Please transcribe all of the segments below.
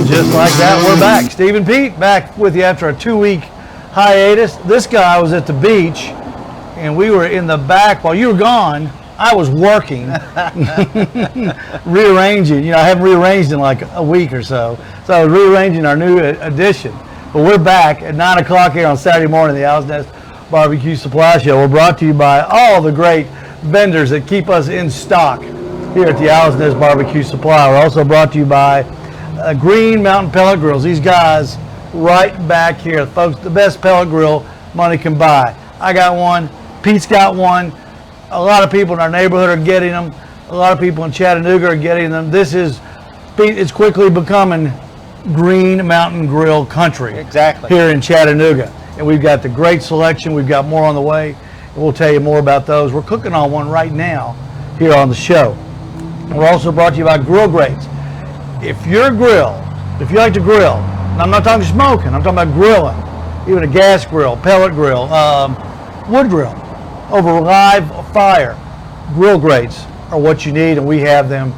Just like that, we're back. Steve and Pete back with you after a 2-week hiatus. This guy was at the beach, and we were in the back. While you were gone, I was working, rearranging. You know, I haven't rearranged in like a week or so. So I was rearranging our new edition. But we're back at 9 o'clock here on Saturday morning, the Owl's Nest Barbecue Supply Show. We're brought to you by all the great vendors that keep us in stock here at the Owl's Nest Barbecue Supply. We're also brought to you by Green Mountain Pellet Grills. These guys right back here, folks, the best pellet grill money can buy. I got one, Pete's got one, a lot of people in our neighborhood are getting them, a lot of people in Chattanooga are getting them. This is, Pete, it's quickly becoming Green Mountain Grill country. Exactly. Here in Chattanooga. And we've got the great selection, we've got more on the way, and we'll tell you more about those. We're cooking on one right now here on the show. We're also brought to you by Grill Grates. If you're if you like to grill, and I'm not talking smoking, I'm talking about grilling, even a gas grill, pellet grill, wood grill, over live fire, Grill Grates are what you need, and we have them.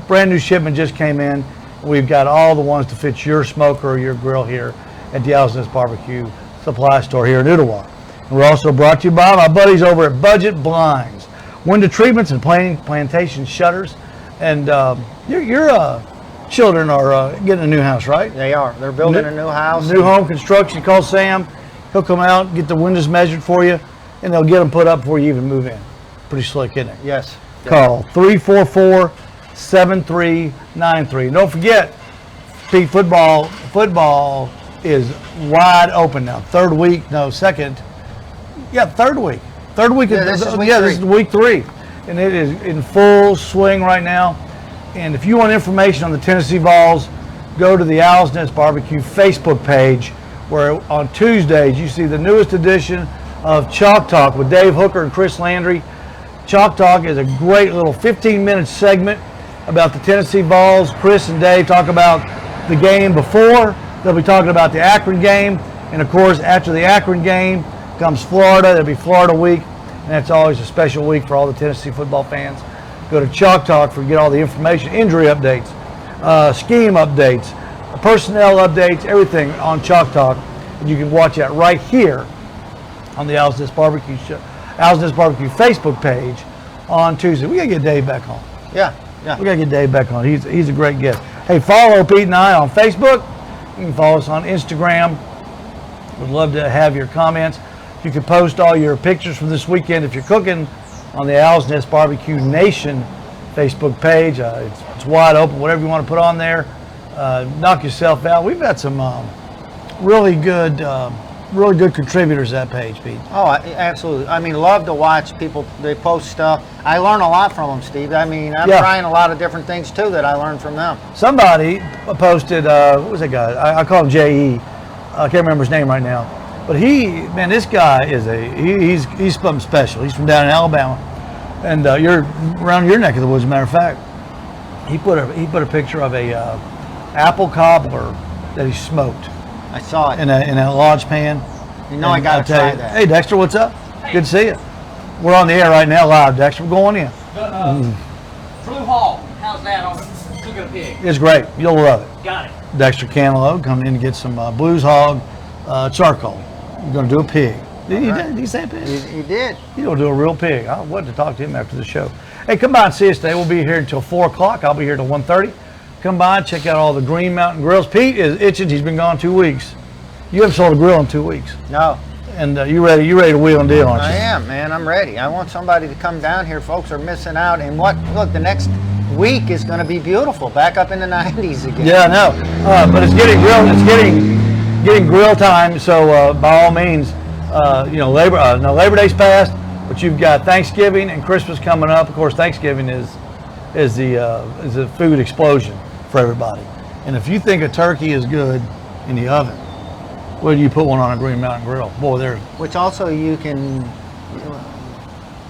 Brand new shipment just came in. We've got all the ones to fit your smoker or your grill here at the Owl's Nest Barbecue Supply Store here in Ooltewah. And we're also brought to you by my buddies over at Budget Blinds, window treatments and plantation shutters. And your children are getting a new house, right? They are. They're building a new house. New home construction. Call Sam. He'll come out, get the windows measured for you, and they'll get them put up before you even move in. Pretty slick, isn't it? Yes. Call 344-7393. Don't forget, Pete, football is wide open now. Third week. Third week. This is week 3. And it is in full swing right now. And if you want information on the Tennessee Vols, go to the Owl's Nest Barbecue Facebook page, where on Tuesdays you see the newest edition of Chalk Talk with Dave Hooker and Chris Landry. Chalk Talk is a great little 15-minute segment about the Tennessee Vols. Chris and Dave talk about the game before. They'll be talking about the Akron game. And of course, after the Akron game comes Florida. There'll be Florida week. And that's always a special week for all the Tennessee football fans. Go to Chalk Talk to get all the information, injury updates, scheme updates, personnel updates, everything on Chalk Talk. And you can watch that right here on the Owl's Nest Barbecue show, Owl's Nest Barbecue Facebook page on Tuesday. We gotta get Dave back on. Yeah. We gotta get Dave back on. He's a great guest. Hey, follow Pete and I on Facebook. You can follow us on Instagram. We'd love to have your comments. You can post all your pictures from this weekend if you're cooking on the Owl's Nest Barbecue Nation Facebook page. It's wide open. Whatever you want to put on there, knock yourself out. We've got some really good contributors to that page, Pete. Oh, absolutely. I mean, love to watch people. They post stuff. I learn a lot from them, Steve. I mean, I'm trying a lot of different things too that I learned from them. Somebody posted, what was that guy? I call him J.E. I can't remember his name right now. But this guy is he's something special. He's from down in Alabama, and you're around your neck of the woods. As a matter of fact, he put a picture of a apple cobbler that he smoked. I saw it in a lodge pan. You know, I gotta try that. Hey, Dexter, what's up? Hey. Good to see you. We're on the air right now, live. Dexter, we're going in. Blue Hall, how's that on cooking a pig? It's great. You'll love it. Got it. Dexter Cantaloupe coming in to get some Blues Hog charcoal. You're going to do a pig. Did he say a pig? He did. He's going to do a real pig. I wanted to talk to him after the show. Hey, come by and see us today. We'll be here until 4 o'clock. I'll be here till 1:30. Come by and check out all the Green Mountain Grills. Pete is itching. He's been gone 2 weeks. You haven't sold a grill in 2 weeks. No. And you ready to wheel and deal, aren't you? I am, man. I'm ready. I want somebody to come down here. Folks are missing out. And look, the next week is going to be beautiful. Back up in the 90s again. Yeah, I know. But it's getting grill. It's getting grill time. So by all means, Labor Day's passed, but you've got Thanksgiving and Christmas coming up. Of course, Thanksgiving is a food explosion for everybody. And if you think a turkey is good in the oven, where do you put one on a Green Mountain Grill? Boy, there's Which also you can.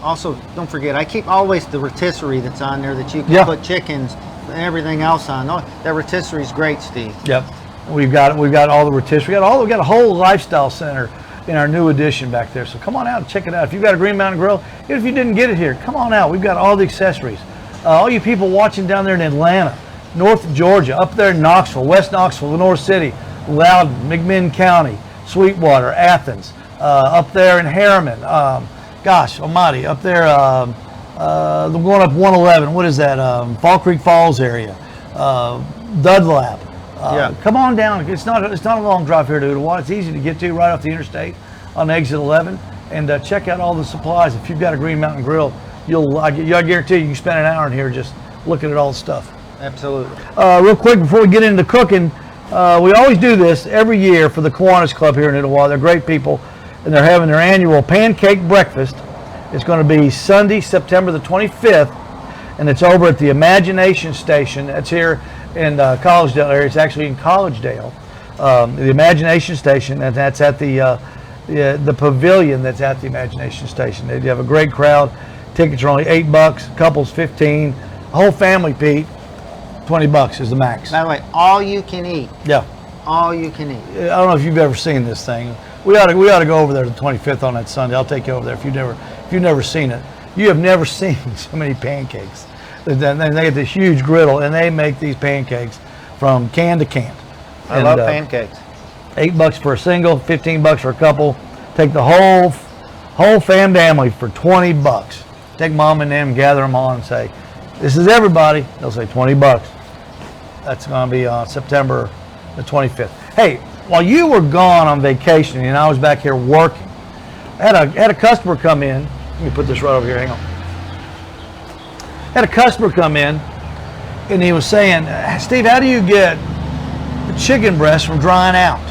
Also, don't forget, I keep always the rotisserie that's on there that you can put chickens and everything else on. That rotisserie is great, Steve. Yep, we've got all the rotisserie. We got a whole lifestyle center in our new addition back there. So come on out and check it out. If you've got a Green Mountain Grill, even if you didn't get it here, come on out. We've got all the accessories. All you people watching down there in Atlanta, North Georgia, up there in Knoxville, West Knoxville, Lenore City, Loudon, McMinn County, Sweetwater, Athens, up there in Harriman. Gosh almighty, up there, going up 111, what is that, Fall Creek Falls area, Dudlap. Come on down. It's not a long drive here to Ooltewah. It's easy to get to right off the interstate on exit 11, and check out all the supplies. If you've got a Green Mountain Grill, I guarantee you can spend an hour in here just looking at all the stuff. Absolutely. Real quick before we get into cooking, we always do this every year for the Kiwanis Club here in Ooltewah. They're great people, and they're having their annual pancake breakfast. It's going to be Sunday, September the 25th, and it's over at the Imagination Station. That's here in Collegedale area. It's actually in Collegedale. The Imagination Station, and that's at the pavilion that's at the Imagination Station. They have a great crowd. Tickets are only $8, couples 15, whole family, Pete, $20 is the max. By the way, all you can eat. Yeah. All you can eat. I don't know if you've ever seen this thing. We ought to go over there the 25th on that Sunday. I'll take you over there if you've never seen it. You have never seen so many pancakes. They get this huge griddle, and they make these pancakes from can to can. I love pancakes. $8 for a single, $15 for a couple. Take the whole family for $20. Take mom and them, gather them on, and say, "This is everybody." They'll say $20. That's going to be on September the 25th. Hey, while you were gone on vacation and I was back here working, I had a customer come in. Let me put this right over here. Hang on. Had a customer come in, and he was saying, "Steve, how do you get the chicken breasts from drying out?"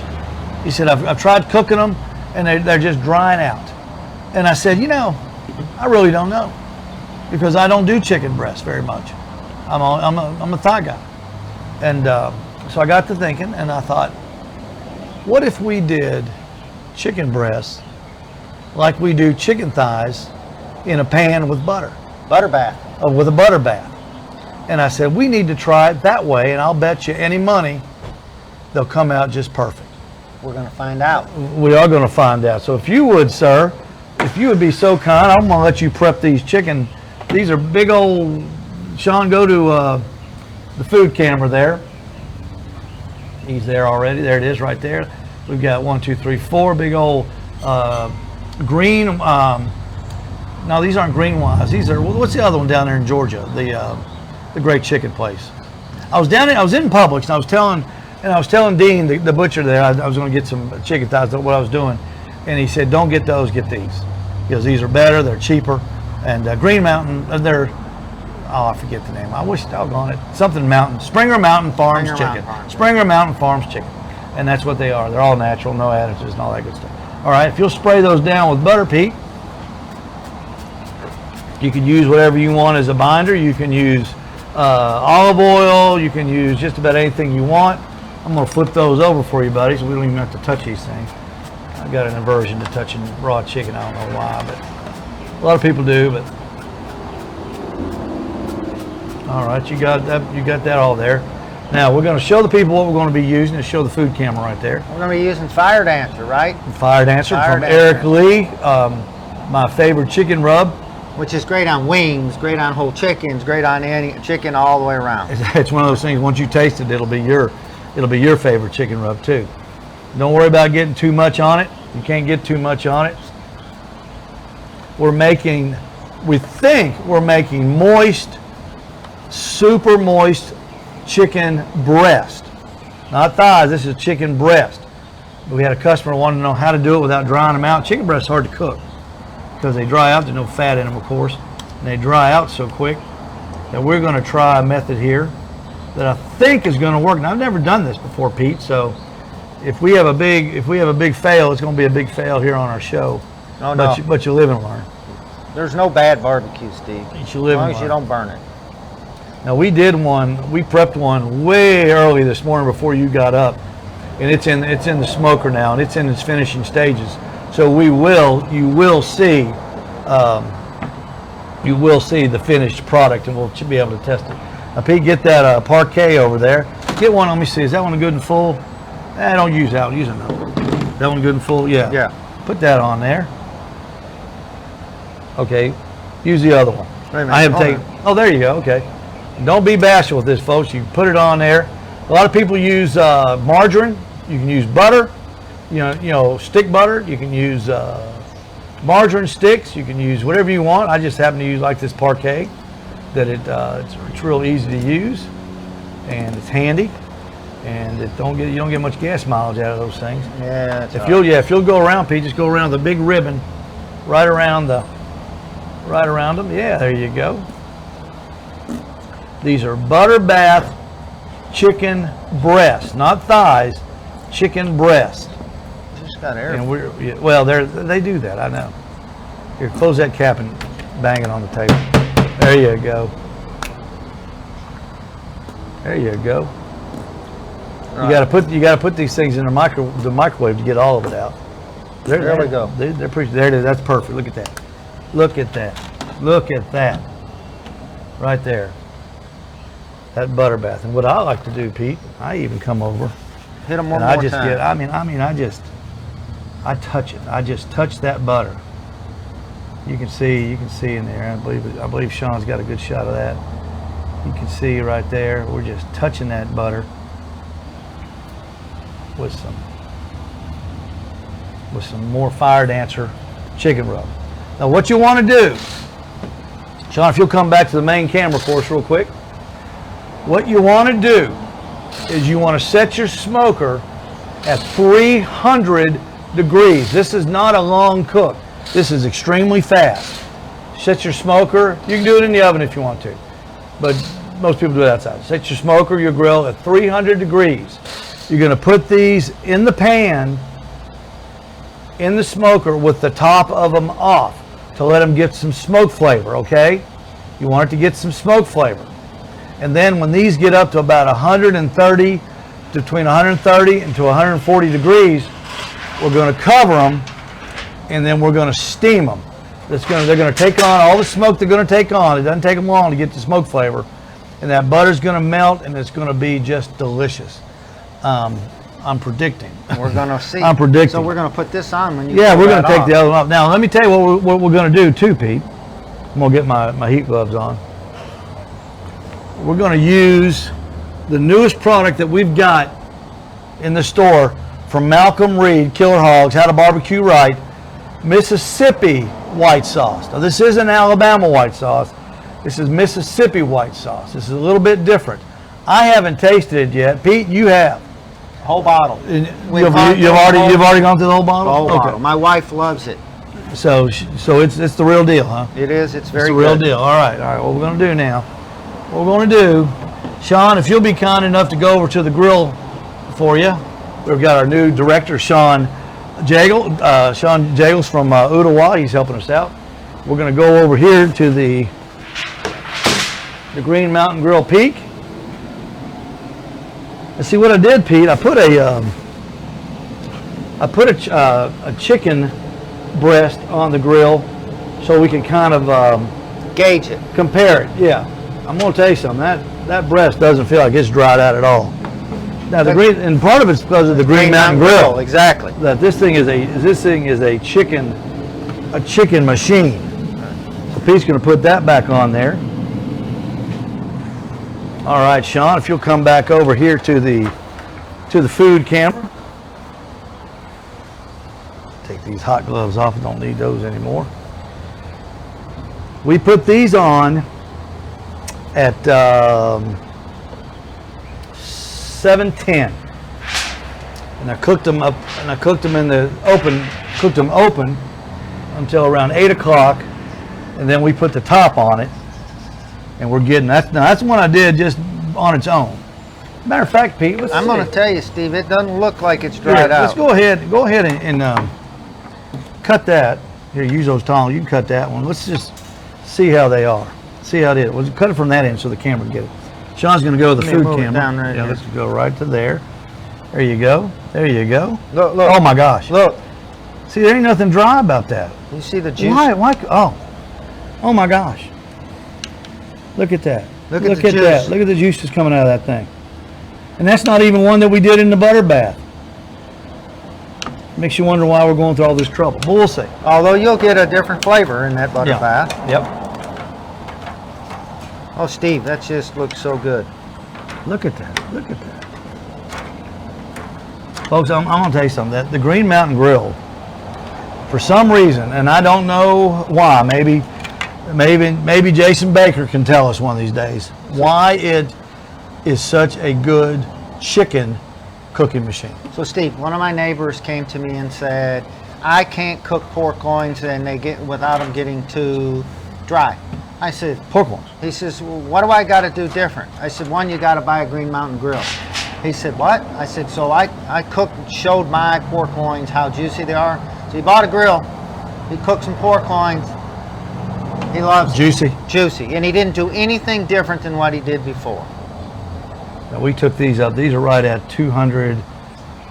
He said, I've tried cooking them, and they're just drying out. And I said, I really don't know, because I don't do chicken breasts very much. I'm a thigh guy. And so I got to thinking, and I thought, what if we did chicken breasts like we do chicken thighs in a pan with butter? Butter bath. With a butter bath. And I said, we need to try it that way, and I'll bet you any money they'll come out just perfect. We're going to find out. We are going to find out. So if you would, sir, if you would be so kind, I'm going to let you prep these chicken. These are big old, Sean, go to the food camera there. He's there already. There it is right there. We've got 1, 2, 3, 4 big old green. No, these aren't green ones. These are, what's the other one down there in Georgia? The great chicken place. I was in Publix, and I was telling Dean, the butcher there, I was going to get some chicken thighs. That's what I was doing, and he said, "Don't get those. Get these, because these are better. They're cheaper." And Green Mountain, I forget the name. I wish, doggone it, something Mountain, Springer Mountain Farms chicken. Springer Mountain Farms chicken, and that's what they are. They're all natural, no additives, and all that good stuff. All right, if you'll spray those down with butter, Pete. You can use whatever you want as a binder. You can use olive oil. You can use just about anything you want. I'm going to flip those over for you, buddy, so we don't even have to touch these things. I've got an aversion to touching raw chicken. I don't know why, but a lot of people do. But all right, you got that all there. Now we're going to show the people what we're going to be using to show the food camera right there. We're going to be using Fire Dancer, right? Fire Dancer from Eric Lee, my favorite chicken rub. Which is great on wings, great on whole chickens, great on any chicken all the way around. It's one of those things. Once you taste it, it'll be your favorite chicken rub too. Don't worry about getting too much on it. You can't get too much on it. We think we're making moist, super moist chicken breast. Not thighs, this is chicken breast. We had a customer wanting to know how to do it without drying them out. Chicken breast's hard to cook because they dry out. There's no fat in them, of course. And they dry out so quick that we're going to try a method here that I think is going to work. Now, I've never done this before, Pete, so if we have a big fail, it's going to be a big fail here on our show. Oh, no. But you live and learn. There's no bad barbecue, Steve. You live As long and as you learn. don't burn it. Now we prepped one way early this morning before you got up, and it's in the smoker now, and it's in its finishing stages. So you will see the finished product, and we'll be able to test it. Now Pete, get that parquet over there. Get one. Let me see. Is that one good and full? Don't use that one. Use another. That one good and full? Yeah. Yeah. Put that on there. Okay. Use the other one. Wait a minute. I have Hold taken. Oh, there you go. Okay. Don't be bashful with this, folks. You put it on there. A lot of people use margarine. You can use butter. You know, stick butter. You can use margarine sticks. You can use whatever you want. I just happen to use like this parquet. That it's real easy to use, and it's handy, and you don't get much gas mileage out of those things. Yeah. That's If all right. you'll go around, Pete, just go around the big ribbon, right around them. Yeah, there you go. These are butter bath chicken breasts, not thighs, chicken breast. Just got air. And they do that. I know. Here, close that cap and bang it on the table. There you go. There you go. Right. You gotta put these things in the microwave to get all of it out. There we go. They're pretty. There it is. That's perfect. Look at that. Look at that. Look at that. Right there. That butter bath. And what I like to do, Pete, I even come over Hit them one and more time. I touch it. I just touch that butter. You can see in there. I believe Sean's got a good shot of that. You can see right there. We're just touching that butter with some more Fire Dancer chicken rub. Now what you want to do, Sean, if you'll come back to the main camera for us real quick. What you want to do is you want to set your smoker at 300 degrees. This is not a long cook. This is extremely fast. Set your smoker. You can do it in the oven if you want to, but most people do it outside. Set your smoker, your grill at 300 degrees. You're going to put these in the pan, in the smoker with the top of them off to let them get some smoke flavor, okay? You want it to get some smoke flavor. And then when these get up to about 130, between 130 and to 140 degrees, we're going to cover them, and then we're going to steam them. They're going to take on all the smoke they're going to take on. It doesn't take them long to get the smoke flavor. And that butter's going to melt, and it's going to be just delicious. I'm predicting. We're going to see. I'm predicting. So we're going to put this on when you Yeah, pull we're going that to take off. the other one off. Now, let me tell you what we're going to do too, Pete. I'm going to get my heat gloves on. We're going to use the newest product that we've got in the store from Malcolm Reed, Killer Hogs, How to Barbecue Right, Mississippi white sauce. Now, this isn't Alabama white sauce. This is Mississippi white sauce. This is a little bit different. I haven't tasted it yet. Pete, you have. Whole bottle. And you've already gone through the whole bottle? Whole Okay. bottle. My wife loves it. So it's the real deal, huh? It is. It's very It's the real good. deal. All right. What we're going to do now, Sean, if you'll be kind enough to go over to the grill for you. We've got our new director, Sean Jagels from Ottawa. He's helping us out. We're going to go over here to the Green Mountain Grill Peak. And see what I did, Pete. I put a chicken breast on the grill so we can kind of Gauge it. compare it. Yeah, I'm going to tell you something. That breast doesn't feel like it's dried out at all. Now and part of it's because of the Green Mountain Grill. Exactly. That this thing is a chicken machine. So Pete's going to put that back on there. All right, Sean, if you'll come back over here to the food camera. Take these hot gloves off. I don't need those anymore. We put these on at 710, and I cooked them up. And I cooked them open until around 8 o'clock, and then we put the top on it. And we're getting that's the one I did just on its own. Matter of fact, Pete, let's I'm see. going to tell you, Steve, it doesn't look like it's Here, dried out. let's go ahead and cut that. Here, use those tongs. You can cut that one. Let's just see how they are. See how it is. We'll cut it from that end so the camera can get it. Sean's going to go to the Let me food move it camera. down right yeah, here. let's go right to there. There you go. There you go. Look, look. Oh my gosh. Look, See, there ain't nothing dry about that. you see the juice? Why? Oh my gosh. Look at that. Look at the that. juice. Look at the juice that's coming out of that thing. And that's not even one that we did in the butter bath. Makes you wonder why we're going through all this trouble. But we'll see. Although you'll get a different flavor in that butter Yeah. bath. Yep. Oh, Steve, that just looks so good. Look at that. Look at that. Folks, I'm going to tell you something. The Green Mountain Grill, for some reason, and I don't know why, maybe Jason Baker can tell us one of these days, why it is such a good chicken cooking machine. So, Steve, one of my neighbors came to me and said, I can't cook pork loins and they get without them getting too dry. I said, Pork loins. he says, well, what do I got to do different? I said, one, you got to buy a Green Mountain Grill. He said, what? I said, so I cooked, showed my pork loins how juicy they are. So he bought a grill. He cooked some pork loins. He loves Juicy. juicy. And he didn't do anything different than what he did before. Now, we took these up. These are right at 200.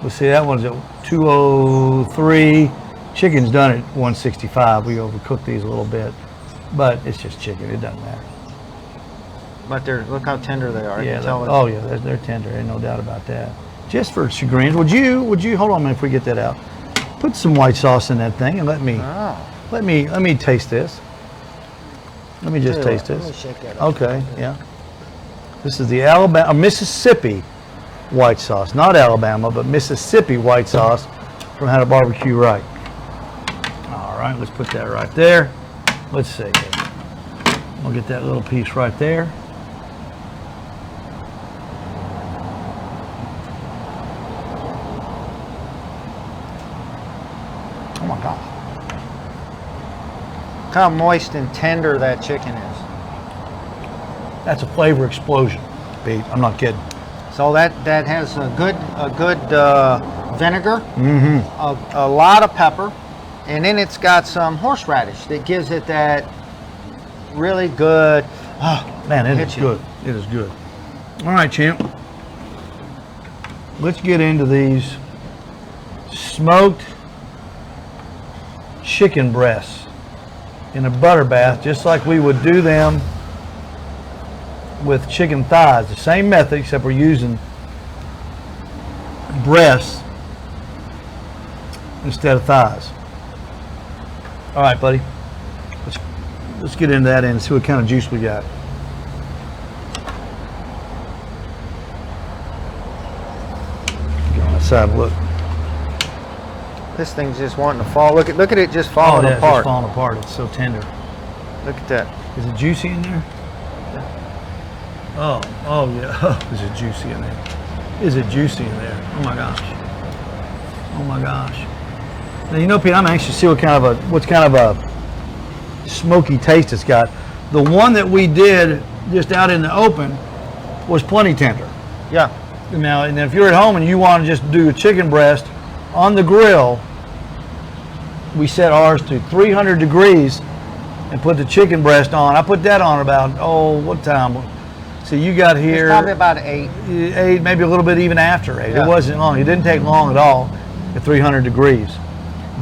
Let's see, that one's at 203. Chicken's done at 165. We overcooked these a little bit, but it's just chicken. It doesn't matter. But look how tender they are. I Yeah. can tell Oh, yeah. They're tender. Ain't no doubt about that. Just for chagrins, would you hold on a minute if we get that out? Put some white sauce in that thing and let me taste this. Let me just taste Let me this. shake that up. Okay. Yeah. This is the Mississippi white sauce, not Alabama, but Mississippi white sauce from How to Barbecue Right. All right, let's put that right there. Let's see. We'll get that little piece right there. Oh my God. Look how moist and tender that chicken is. That's a flavor explosion, Pete. I'm not kidding. So that has a good vinegar, Mm-hmm. a lot of pepper, and then it's got some horseradish that gives it that really good. Man, it Hit is you. good. It is good. All right, champ. Let's get into these smoked chicken breasts in a butter bath, just like we would do them with chicken thighs. The same method, except we're using breasts instead of thighs. All right, buddy. Let's get into that and see what kind of juice we got. Get on that side and look. This thing's just wanting to fall. Look at it just Oh, falling yeah, it's just apart. falling apart. It's so tender. Look at that. Is it juicy in there? Oh yeah. Is it juicy in there? Is it juicy in there? Oh my gosh. Oh my gosh. Now, you know, Pete, I'm anxious to see what kind of a smoky taste it's got. The one that we did just out in the open was plenty tender. Yeah. Now, and if you're at home and you want to just do a chicken breast on the grill, we set ours to 300 degrees and put the chicken breast on. I put that on about, what time? So you got here. It's probably about 8. 8, maybe a little bit even after 8. Yeah. It wasn't long. It didn't take long at all at 300 degrees.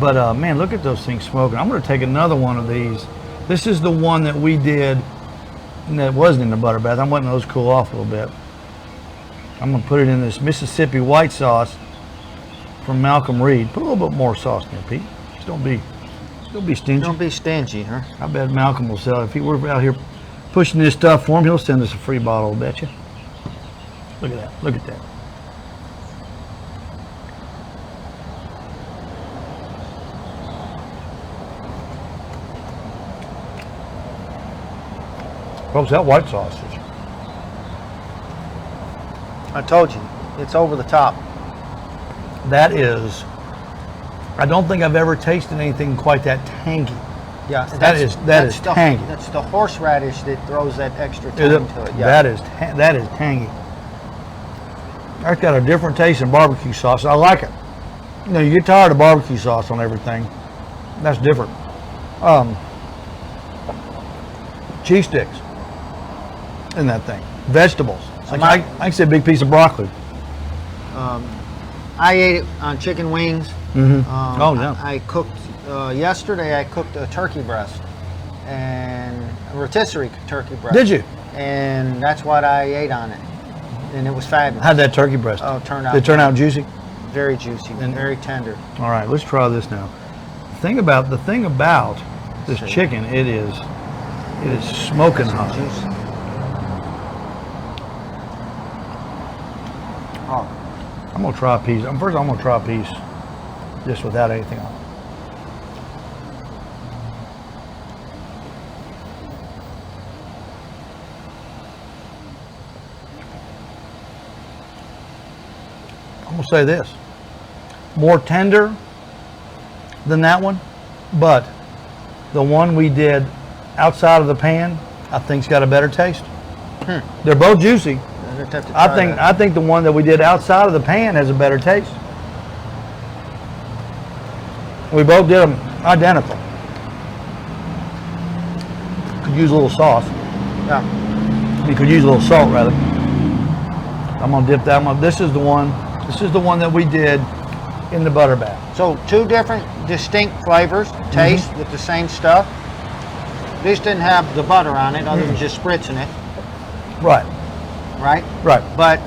But man, look at those things smoking. I'm going to take another one of these. This is the one that we did, and that wasn't in the butter bath. I'm letting those cool off a little bit. I'm going to put it in this Mississippi white sauce from Malcolm Reed. Put a little bit more sauce in there, Pete. Just don't be stingy. Don't be stingy, huh? I bet Malcolm will sell it. If he were out here pushing this stuff for him, he'll send us a free bottle, I bet you. Look at that. Look at that. Folks, that white sausage. I told you, it's over the top. That is, I don't think I've ever tasted anything quite that tangy. Yeah, That is tangy. That's the horseradish that throws that extra tang to it. Yeah. That is tangy. That's got a different taste than barbecue sauce. I like it. You know, you get tired of barbecue sauce on everything. That's different. Cheese sticks in that thing. Vegetables. So I can say a big piece of broccoli. I ate it on chicken wings. Oh, yeah. I cooked, yesterday I cooked a turkey breast and a rotisserie turkey breast. Did you? And that's what I ate on it. And it was fabulous. How'd that turkey breast? Oh, it turned out Did it turn out juicy? very juicy and very tender. All right, let's try this now. The thing about this chicken, it is smoking hot. Juicy. Oh, I'm gonna try a piece. First, I'm gonna try a piece just without anything on it. I'm gonna say this: more tender than that one, but the one we did outside of the pan, I think's got a better taste. They're both juicy. I'd have to try that. I think the one that we did outside of the pan has a better taste. We both did them identical. Could use a little sauce. Yeah. You could use a little salt rather. I'm gonna dip that one. This is the one that we did in the butter bath. So two different distinct flavors, taste with the same stuff. This didn't have the butter on it other than just spritzing it, Right, right? right. But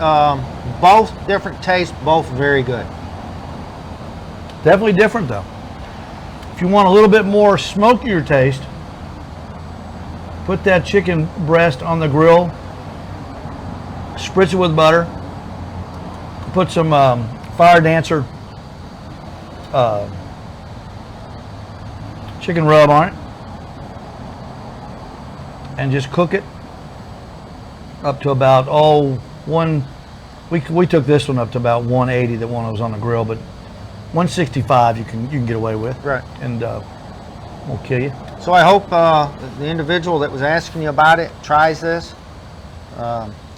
both different tastes, both very good. Definitely different though. If you want a little bit more smokier taste, put that chicken breast on the grill, spritz it with butter, put some Fire Dancer chicken rub on it, and just cook it up to about we took this one up to about 180. That one was on the grill, but 165 you can get away with, Right. and won't kill you. So I hope the individual that was asking you about it tries this.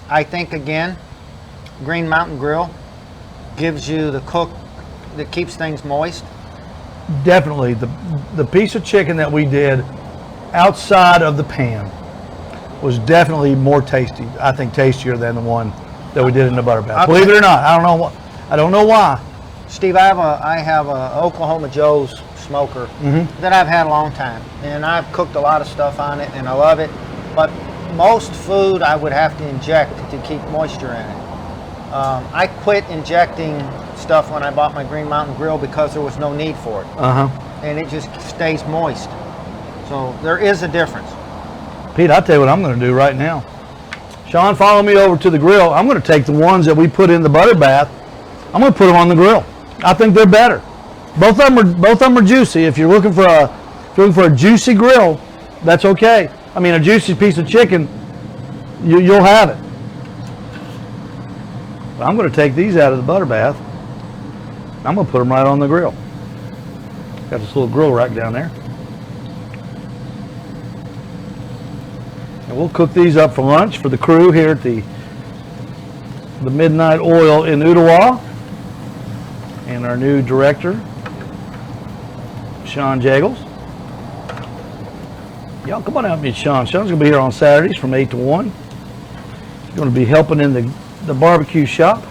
I think again, Green Mountain Grill gives you the cook that keeps things moist. Definitely the piece of chicken that we did outside of the pan was definitely more tasty. I think tastier than the one that we did in the butter bath. Believe it or not, I don't know why. Steve, I have a Oklahoma Joe's smoker that I've had a long time, and I've cooked a lot of stuff on it, and I love it. But most food I would have to inject to keep moisture in it. I quit injecting stuff when I bought my Green Mountain Grill because there was no need for it, and it just stays moist. So there is a difference. Pete, I'll tell you what I'm going to do right now. Sean, follow me over to the grill. I'm going to take the ones that we put in the butter bath. I'm going to put them on the grill. I think they're better. Both of them are juicy. If you're looking for a juicy grill, that's okay. I mean, a juicy piece of chicken, you'll have it. But I'm going to take these out of the butter bath. I'm going to put them right on the grill. Got this little grill rack down there. And we'll cook these up for lunch for the crew here at the Midnight Oil in Ooltewah. And our new director, Sean Jaggles. Y'all come on out and meet Sean. Sean's going to be here on Saturdays from 8 to 1. He's going to be helping in the barbecue shop.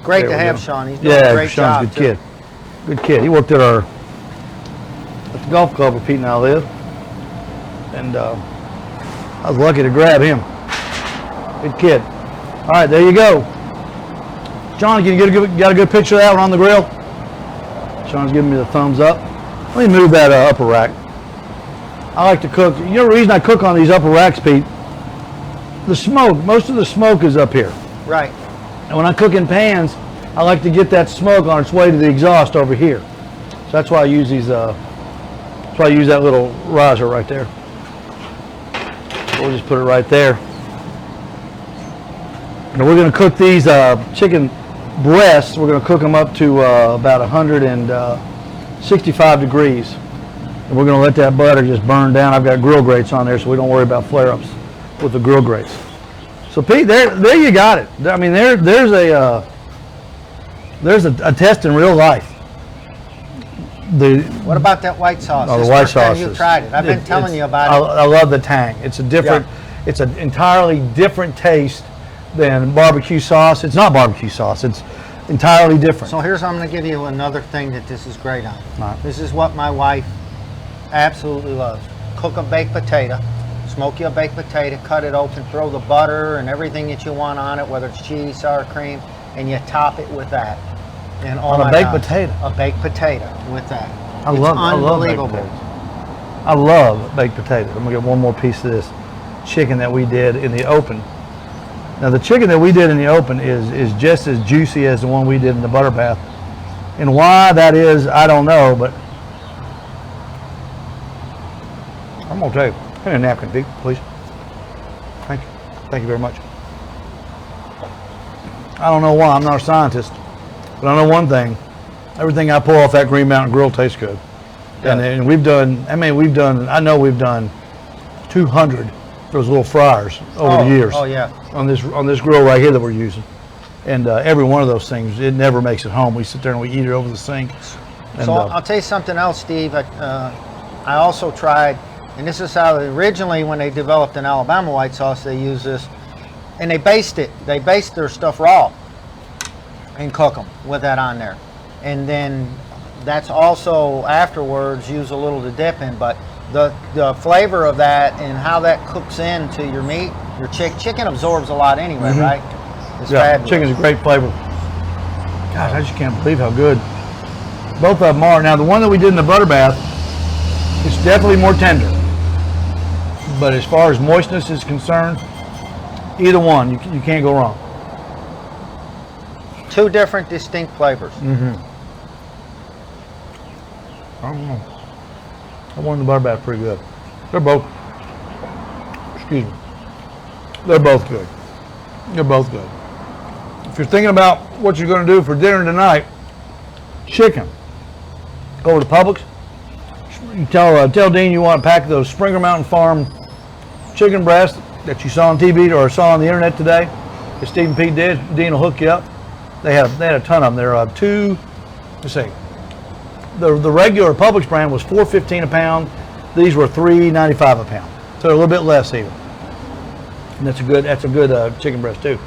Great There to we have go. Sean. He's doing a great Sean's job. a good kid. Good kid. He worked at the golf club where Pete and I live. And I was lucky to grab him. Good kid. All right, there you go. John, can you got a good picture of that one on the grill? Sean's giving me the thumbs up. Let me move that upper rack. I like to cook. You know the reason I cook on these upper racks, Pete? The smoke. Most of the smoke is up here. Right. And when I cook in pans, I like to get that smoke on its way to the exhaust over here. So that's why I use these. That's why I use that little riser right there. We'll just put it right there. Now we're going to cook these chicken breasts. We're going to cook them up to about 165 degrees. And we're going to let that butter just burn down. I've got grill grates on there, so we don't worry about flare-ups with the grill grates. So Pete, there you got it. I mean, there's a test in real life. What about that white sauce? Oh, This the white first time sauce. You tried it. I've been telling you about it. I love the tang. It's a different. It's an entirely different taste than barbecue sauce. It's not barbecue sauce. It's entirely different. So here's I'm going to give you another thing that this is great on. Right. This is what my wife absolutely loves. Cook a baked potato, smoke you a baked potato, cut it open, throw the butter and everything that you want on it, whether it's cheese, sour cream, and you top it with that. And oh On a my baked gosh, potato? A baked potato with that. I It's love baked unbelievable. potatoes. I love baked potatoes. I'm gonna get one more piece of this chicken that we did in the open. Now the chicken that we did in the open is just as juicy as the one we did in the butter bath. And why that is, I don't know, but I'm gonna tell you. Give me a napkin, Pete, please. Thank you. Thank you very much. I don't know why, I'm not a scientist, but I know one thing. Everything I pull off that Green Mountain Grill tastes good. Yeah. And we've done, I know we've done 200 those little fryers over the years. Oh yeah. On this grill right here that we're using. And every one of those things, it never makes it home. We sit there and we eat it over the sink. And, So I'll tell you something else, Steve. I also tried, and this is how originally when they developed an Alabama white sauce, they use this, and they based their stuff raw and cook them with that on there. And then that's also afterwards use a little to dip in, but the flavor of that and how that cooks into your meat, your chicken absorbs a lot anyway, right? It's yeah, fabulous. chicken's a great flavor. Gosh, I just can't believe how good both of them are. Now the one that we did in the butter bath, it's definitely more tender. But as far as moistness is concerned, either one, you can't go wrong. Two different distinct flavors. I don't know. That one in the butter bath pretty good. They're both, excuse me, they're both good. They're both good. If you're thinking about what you're going to do for dinner tonight, chicken. Go over to Publix. You tell Dean you want to pack those Springer Mountain Farm chicken breasts that you saw on TV or saw on the internet today. If Steve and Pete did, Dean will hook you up. They had a ton of them. They're let's see. The regular Publix brand was $4.15 a pound. These were $3.95 a pound. So they're a little bit less even. And that's a good chicken breast too.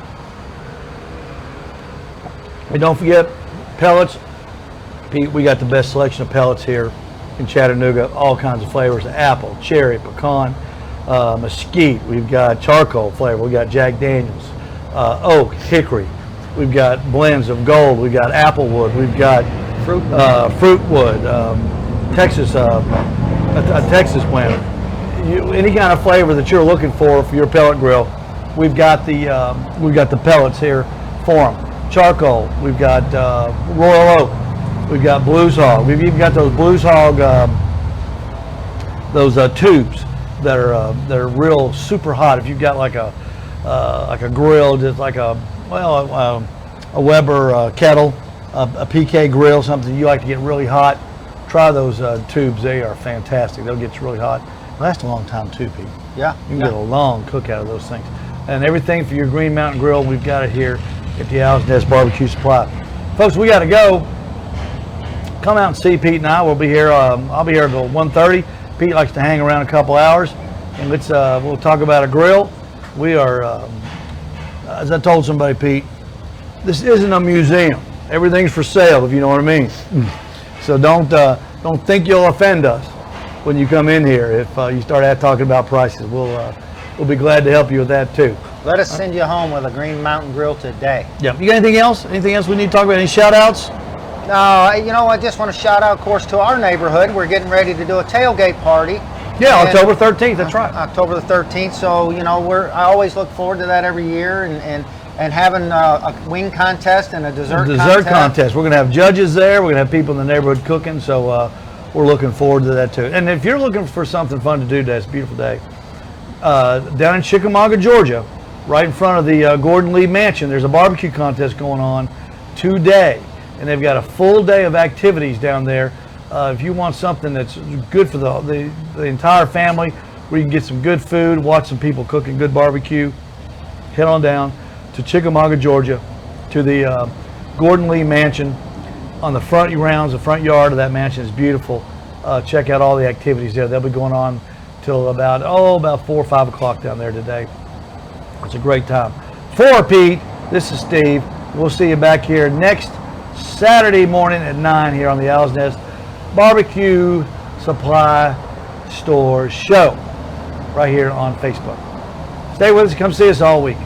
And don't forget pellets. Pete, we got the best selection of pellets here in Chattanooga. All kinds of flavors: apple, cherry, pecan, mesquite. We've got charcoal flavor. We got Jack Daniels, oak, hickory. We've got blends of gold. We've got applewood. We've got fruitwood, Texas, a Texas blend. Any kind of flavor that you're looking for your pellet grill, we've got the pellets here for them. Charcoal. We've got Royal Oak. We've got Blues Hog. We've even got those Blues Hog tubes that are real super hot. If you've got like a grill, just like a Weber kettle, a PK grill, something you like to get really hot, try those tubes. They are fantastic. They'll get you really hot. Last a long time too, Pete. Yeah. You can get a long cook out of those things. And everything for your Green Mountain Grill, we've got it here at the Owl's Nest Barbecue Supply. Folks, we got to go. Come out and see Pete and I. We'll be here. I'll be here until 1:30. Pete likes to hang around a couple hours, and we'll talk about a grill. We are, as I told somebody, Pete, this isn't a museum. Everything's for sale, if you know what I mean. So don't think you'll offend us when you come in here if you start talking about prices. We'll be glad to help you with that too. Let us send you home with a Green Mountain Grill today. Yeah. You got anything else? Anything else we need to talk about? Any shout outs? No, I just want to shout out, of course, to our neighborhood. We're getting ready to do a tailgate party. Yeah, And- October 13th. That's right. October the 13th. So, I always look forward to that every year and having a wing contest and a dessert contest. We're going to have judges there. We're going to have people in the neighborhood cooking. So we're looking forward to that too. And if you're looking for something fun to do today, it's a beautiful day. Down in Chickamauga, Georgia, right in front of the Gordon Lee Mansion, there's a barbecue contest going on today. And they've got a full day of activities down there. If you want something that's good for the entire family, where you can get some good food, watch some people cooking good barbecue, head on down to Chickamauga, Georgia, to the Gordon Lee Mansion. On the front grounds, the front yard of that mansion is beautiful. Check out all the activities there. They'll be going on till about 4 or 5 o'clock down there today. It's a great time. For Pete, this is Steve. We'll see you back here next Saturday morning at 9 here on the Owl's Nest Barbecue Supply Store Show right here on Facebook. Stay with us. Come see us all week.